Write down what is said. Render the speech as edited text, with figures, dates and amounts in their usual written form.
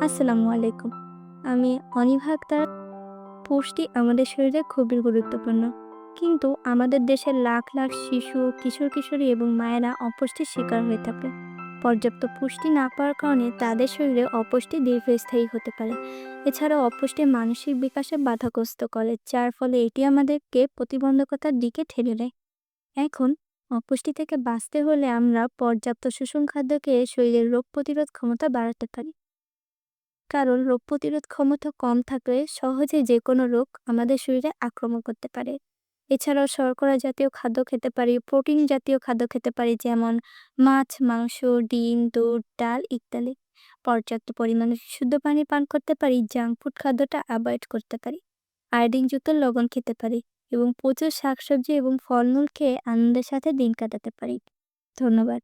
আসসালামু আলাইকুম। আমি অনীভা আক্তার। পুষ্টি আমাদের শরীরে খুবই গুরুত্বপূর্ণ। কিন্তু আমাদের দেশের লাখ, লাখ শিশু, কিশোর-কিশোরী এবং মায়েরা অপুষ্টির শিকার হয়ে থাকে। পর্যাপ্ত পুষ্টি না পাওয়ার কারণে তাদের শরীরে অপুষ্টি দীর্ঘস্থায়ী হতে পারে। এছাড়াও অপুষ্টি মানসিক বিকাশে বাধাগ্রস্ত করে, যার ফলে এটি আমাদেরকে প্রতিবন্ধকতার দিকে ঠেলে দেয়। এখন অপুষ্টি থেকে বাঁচতে হলে আমরা পর্যাপ্ত সুষম খাদ্য খেয়ে শরীরের রোগ প্রতিরোধ ক্ষমতা বাড়াতে পারি। কারণ রোগ প্রতিরোধ ক্ষমতা কম থাকলে সহজে যে কোনো রোগ আমাদের শরীরে আক্রমণ করতে পারে। এছাড়াও শর্করা জাতীয় খাদ্য খেতে পারি, প্রোটিন জাতীয় খাদ্য খেতে পারি, যেমন মাছ, মাংস, ডিম, দুধ, ডাল ইত্যাদি। পর্যাপ্ত পরিমাণে বিশুদ্ধ পানি পান করতে পারি, জাঙ্ক ফুড খাদ্যটা অ্যাভয়েড করতে পারি, আয়োডিনযুক্ত লবণ খেতে পারি এবং প্রচুর শাকসবজি এবং ফলমূল খেয়ে আনন্দের সাথে দিন কাটাতে পারি। ধন্যবাদ।